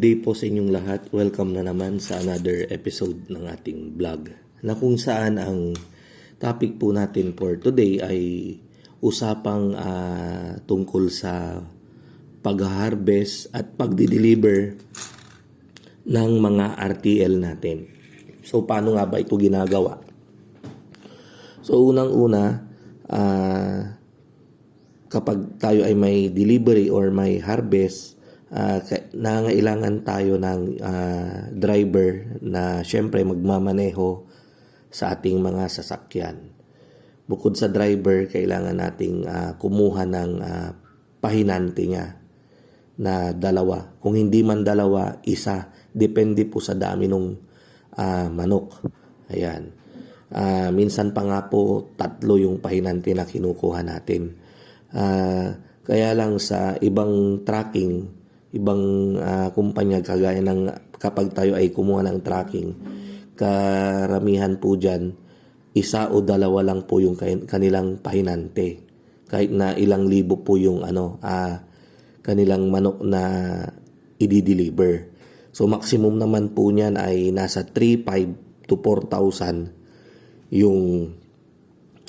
day po sa inyong lahat. Welcome na naman sa another episode ng ating vlog. Na kung saan ang topic po natin for today ay usapang tungkol sa pag-harvest at pagdi-deliver ng mga RTL natin. So paano nga ba ito ginagawa? So unang-una, kapag tayo ay may delivery or may harvest, nangailangan tayo ng driver na syempre magmamaneho sa ating mga sasakyan. Bukod sa driver, kailangan nating kumuha ng pahinante niya na dalawa. Kung hindi man dalawa, isa. Depende po sa dami ng manok. Ayan. Minsan pa nga po, 3 yung pahinante na kinukuha natin. Kaya lang sa ibang tracking, ibang kumpanya kagaya ng kapag tayo ay kumuha ng tracking, karamihan po dyan, 1 o 2 lang po yung kanilang pahinante. Kahit na ilang libo po yung kanilang manok na i-deliver. So maximum naman po niyan ay nasa 3,500 to 4,000 yung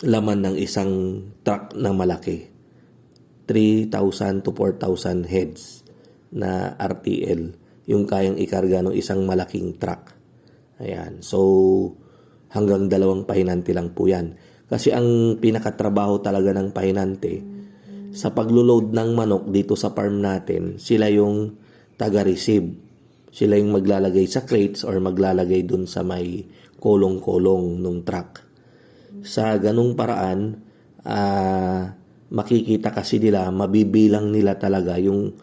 laman ng isang truck na malaki. 3,000 to 4,000 heads na RTL yung kayang ikarga ng isang malaking truck. Ayan. So, hanggang 2 pahinante lang po yan. Kasi ang pinakatrabaho talaga ng pahinante, sa paglo-load ng manok dito sa farm natin, sila yung taga-receive. Sila yung maglalagay sa crates or maglalagay dun sa may kolong-kolong ng truck. Sa ganung paraan, makikita kasi nila, mabibilang nila talaga yung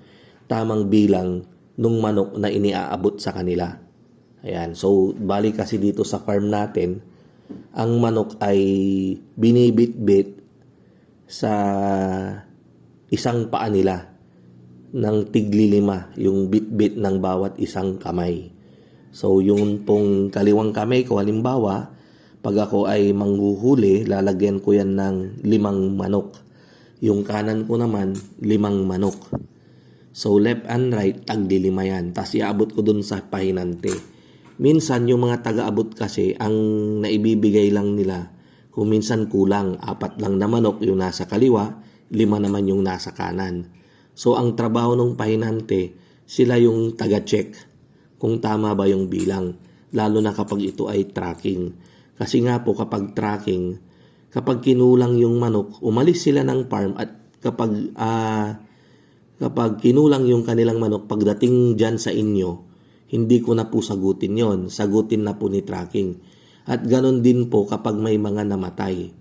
tamang bilang nung manok na iniaabot sa kanila. Ayan. So, bali kasi dito sa farm natin, ang manok ay binibit-bit sa isang paa nila ng tigli-5 yung bit-bit ng bawat isang kamay. So, yung pong kaliwang kamay ko, halimbawa, pag ako ay manghuhuli, lalagyan ko yan ng 5 manok. Yung kanan ko naman, 5 manok. So, left and right, tagli 5 yan. Tapos, iabot ko dun sa pahinante. Minsan, yung mga taga-abot kasi, ang naibibigay lang nila, kung minsan kulang, 4 lang na manok yung nasa kaliwa, 5 naman yung nasa kanan. So, ang trabaho ng pahinante, sila yung taga-check kung tama ba yung bilang. Lalo na kapag ito ay tracking. Kasi nga po, kapag tracking, kapag kinulang yung manok, umalis sila ng farm at kapag kinulang yung kanilang manok, pagdating dyan sa inyo, hindi ko na po sagutin yon. Sagutin na po ni tracking. At ganon din po kapag may mga namatay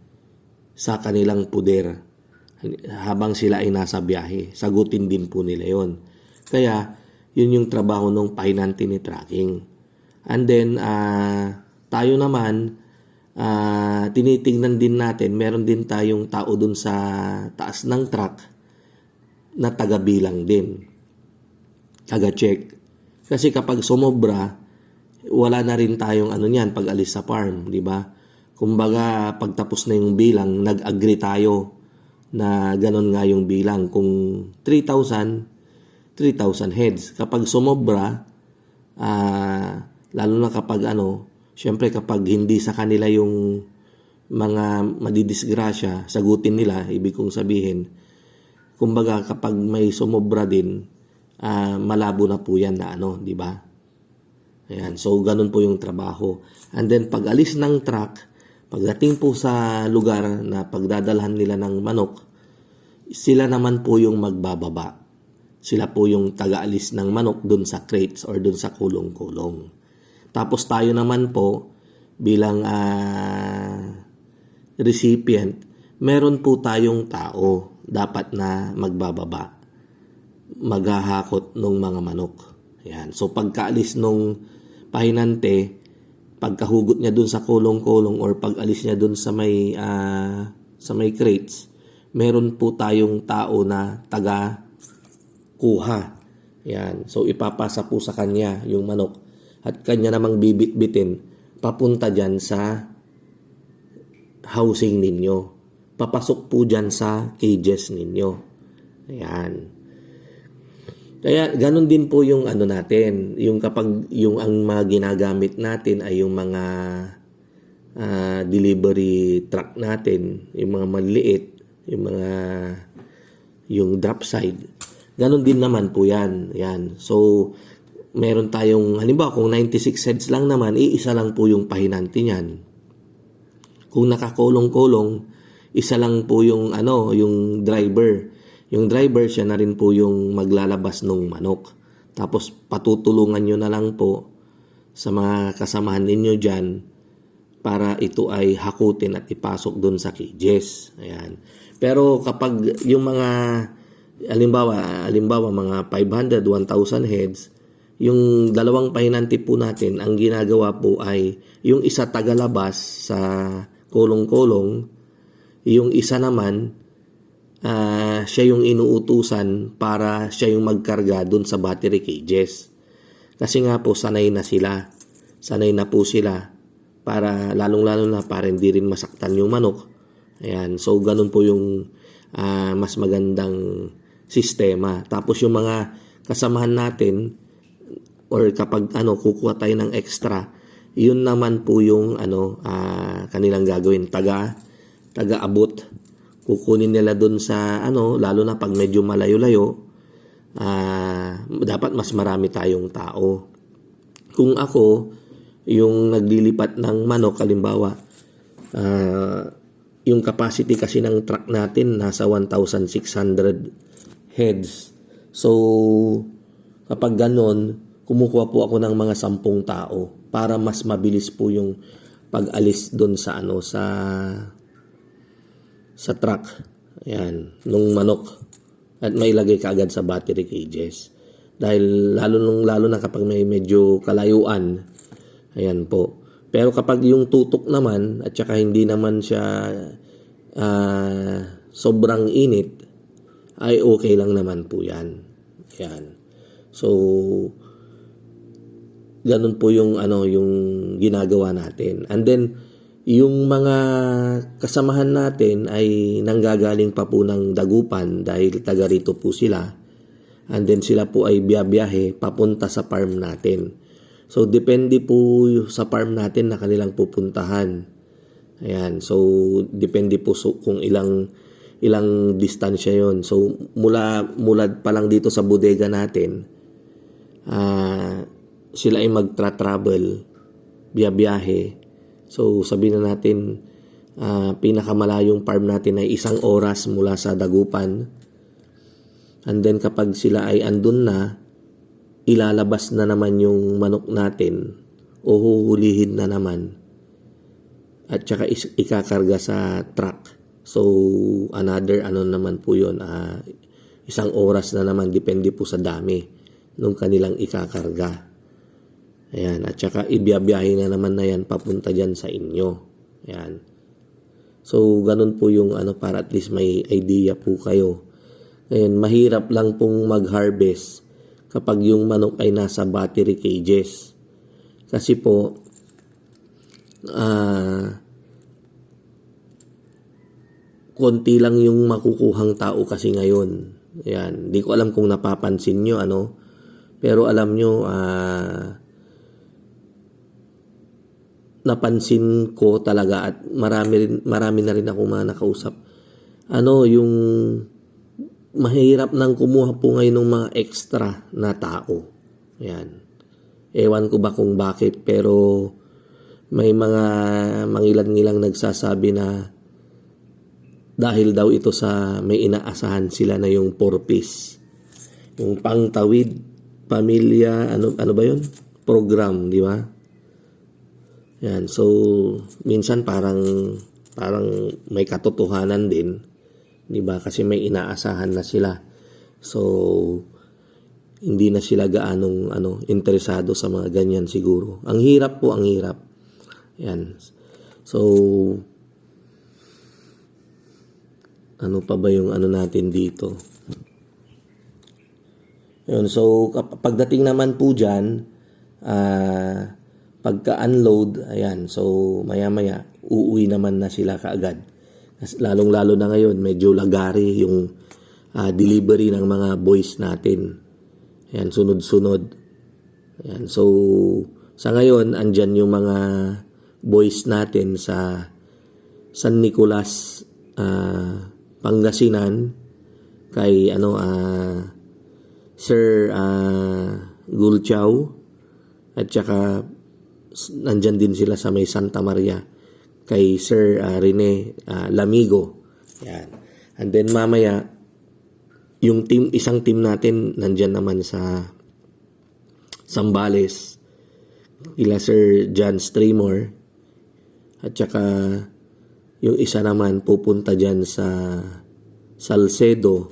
sa kanilang puder habang sila ay nasa biyahe. Sagutin din po nila yon. Kaya, yun yung trabaho ng pahinante ni tracking. And then, tayo naman, tinitingnan din natin, meron din tayong tao dun sa taas ng truck na taga-bilang din, taga-check. Kasi kapag sumobra, wala na rin tayong pag alis sa farm, di ba? Kumbaga, pagtapos na yung bilang, nag-agree tayo na ganon nga yung bilang. Kung 3,000 heads. Kapag sumobra, lalo na kapag syempre kapag hindi sa kanila yung mga madidisgrasya, sagutin nila, ibig kong sabihin, kumbaga kapag may sumobra din, malabo na po yan na di ba? Ayan, so ganun po yung trabaho. And then pag alis ng truck, pagdating po sa lugar na pagdadalhan nila ng manok, sila naman po yung magbababa. Sila po yung taga-alis ng manok dun sa crates or dun sa kulong-kulong. Tapos tayo naman po bilang recipient, meron po tayong tao dapat na magbababa, maghahakot ng mga manok. Ayan. So pagkaalis nung pahinante, pagkahugot niya dun sa kulong-kulong or pag-alis niya dun sa may crates, meron po tayong tao na taga-kuha. Ayan. So ipapasa po sa kanya yung manok at kanya namang bibit-bitin papunta dyan sa housing ninyo. Papasok po dyan sa cages ninyo. Ayan. Kaya ganun din po yung ano natin, yung kapag yung ang mga ginagamit natin ay yung mga delivery truck natin, yung mga maliit, yung drop side. Ganun din naman po yan. Yan. So, meron tayong, halimbawa kung 96 heads lang naman, iisa lang po yung pahinanti niyan. Kung nakakulong-kulong, isa lang po yung yung driver. Yung driver, siya na rin po yung maglalabas ng manok. Tapos patutulungan nyo na lang po sa mga kasamahan ninyo dyan para ito ay hakutin at ipasok doon sa cages. Ayan. Pero kapag yung mga, halimbawa mga 500, 1,000 heads, yung dalawang pahinanti po natin, ang ginagawa po ay yung isa tagalabas sa kulong-kulong, yung isa naman siya yung inuutusan para siya yung magkarga dun sa battery cages. Kasi nga po sanay na po sila para lalong-lalo na para hindi rin masaktan yung manok. Ayan, so ganun po yung mas magandang sistema. Tapos yung mga kasamahan natin or kapag kukuha tayo ng extra, yun naman po yung kanilang gagawin, taga-abot. Kukunin nila dun sa lalo na pag medyo malayo-layo, dapat mas marami tayong tao. Kung ako yung naglilipat ng manok, halimbawa yung capacity kasi ng truck natin nasa 1,600 heads. So kapag ganon, kumukuha po ako ng mga 10 tao para mas mabilis po yung pag-alis doon sa truck. Ayan, nung manok at mailagay kaagad sa battery cages. Dahil lalo na kapag may medyo kalayuan. Ayan po. Pero kapag yung tutok naman at saka hindi naman siya sobrang init, ay okay lang naman po yan. Ayan. So ganun po yung yung ginagawa natin. And then yung mga kasamahan natin ay nanggagaling pa po ng Dagupan dahil taga rito po sila. And then sila po ay biyabiyahe papunta sa farm natin. So depende po sa farm natin na kanilang pupuntahan. Ayan, so depende po kung ilang distansya yon. So mula pa lang dito sa bodega natin, sila ay magtra-travel, biyabiyahe. So sabihin na natin pinakamalayong farm natin ay 1 oras mula sa Dagupan. And then kapag sila ay andun na, ilalabas na naman yung manok natin o huhulihin na naman at saka ikakarga sa truck. So another naman po yun, 1 oras na naman, depende po sa dami nung kanilang ikakarga. Ayan, at saka ibiyabiyahe na naman na yan papunta dyan sa inyo. Ayan. So ganun po yung para at least may idea po kayo. Ngayon, mahirap lang pong mag-harvest kapag yung manok ay nasa battery cages. Kasi po, konti lang yung makukuhang tao kasi ngayon. Ayan, di ko alam kung napapansin nyo, pero alam nyo, napansin ko talaga at marami na rin ako mga nakausap. Yung mahirap nang kumuha po ngayon ng mga extra na tao. Ayan. Ewan ko ba kung bakit, pero may mga mangilan-ngilang nagsasabi na dahil daw ito sa may inaasahan sila na yung purpose. Yung pangtawid, pamilya, ano ba yun? Program, di ba? Yan, so minsan parang may katotohanan din, 'di ba? Kasi may inaasahan na sila. So hindi na sila gaanong interesado sa mga ganyan siguro. Ang hirap po, ang hirap. Yan. So ano pa ba yung natin dito? Yun, so pagdating naman po diyan, pagka-unload, ayan, so maya-maya, uuwi naman na sila kaagad. Lalong-lalo na ngayon, medyo lagari yung delivery ng mga boys natin. Ayan, sunod-sunod. Ayan, so sa ngayon, andyan yung mga boys natin sa San Nicolas, Pangasinan, kay Sir Gulchao, at saka nandyan din sila sa may Santa Maria kay Sir Rene Lamigo. Yan. And then mamaya yung isang team natin nandyan naman sa Zambales ila Sir John Stremor, at saka yung isa naman pupunta dyan sa Salcedo,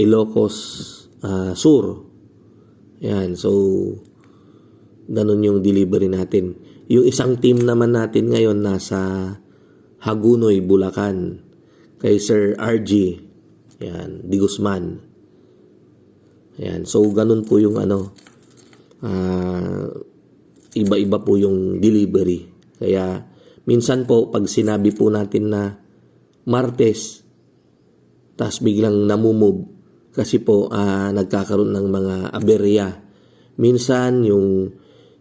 Ilocos Sur. Yan, so ganun yung delivery natin. Yung isang team naman natin ngayon nasa Hagunoy, Bulacan kay Sir RG, yan, Di Guzman. Yan, so ganun po yung iba-iba po yung delivery. Kaya minsan po pag sinabi po natin na Martes, tas biglang namumove kasi po nagkakaroon ng mga aberya. Minsan yung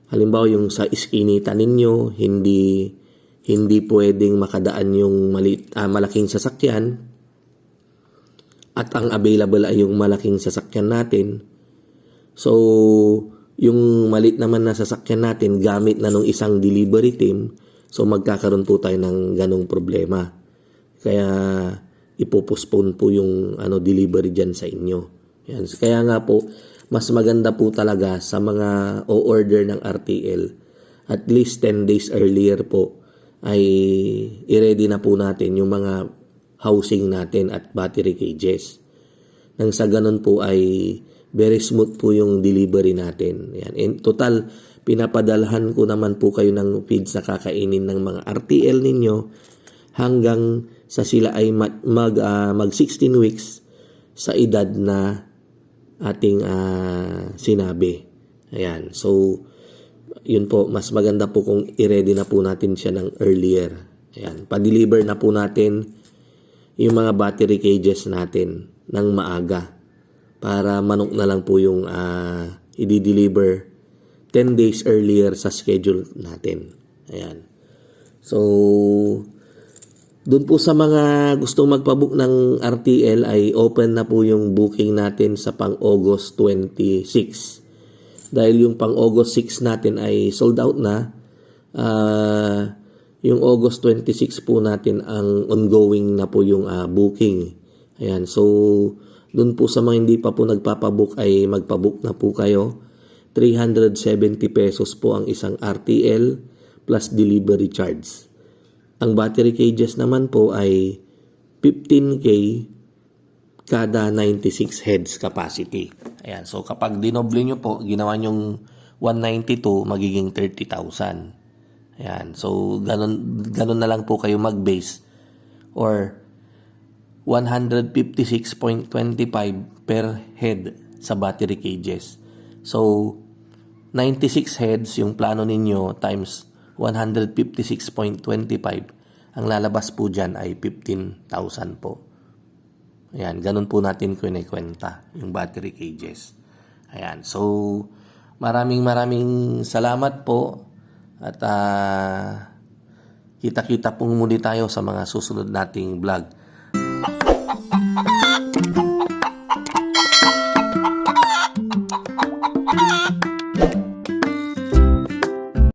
halimbawa yung sa iskinita ninyo hindi pwedeng makadaan yung malaking sasakyan, at ang available ay yung malaking sasakyan natin. So yung maliit naman na sasakyan natin gamit na nung isang delivery team, so magkakaroon po tayo ng ganong problema. Kaya ipopostpone po yung delivery dyan sa inyo. Yan. Kaya nga po, mas maganda po talaga sa mga o-order ng RTL, at least 10 days earlier po ay i-ready na po natin yung mga housing natin at battery cages. Nang sa ganun po ay very smooth po yung delivery natin. Yan. In total, pinapadalhan ko naman po kayo ng feeds na kakainin ng mga RTL ninyo hanggang sa sila ay mag 16 weeks sa edad na ating sinabi. Ayan. So, yun po, mas maganda po kung i-ready na po natin siya ng earlier. Ayan. Pa-deliver na po natin yung mga battery cages natin ng maaga para manok na lang po yung i-deliver 10 days earlier sa schedule natin. Ayan. So, doon po sa mga gustong magpabook ng RTL ay open na po yung booking natin sa pang-August 26. Dahil yung pang-August 6 natin ay sold out na, yung August 26 po natin ang ongoing na po yung booking. Ayan, so doon po sa mga hindi pa po nagpapabook ay magpabook na po kayo. 370 pesos po ang isang RTL plus delivery charge. Ang battery cages naman po ay 15K kada 96 heads capacity. Ayan, so kapag dinoble nyo po, ginawa nyong 192, magiging 30,000. Ayan, so ganun na lang po kayo mag-base, or 156.25 per head sa battery cages. So 96 heads yung plano ninyo times 156.25, ang lalabas po dyan ay 15,000 po. Ayan, ganun po natin kwenta yung battery cages. Ayan, so maraming salamat po, at kita-kita pong muli tayo sa mga susunod nating vlog.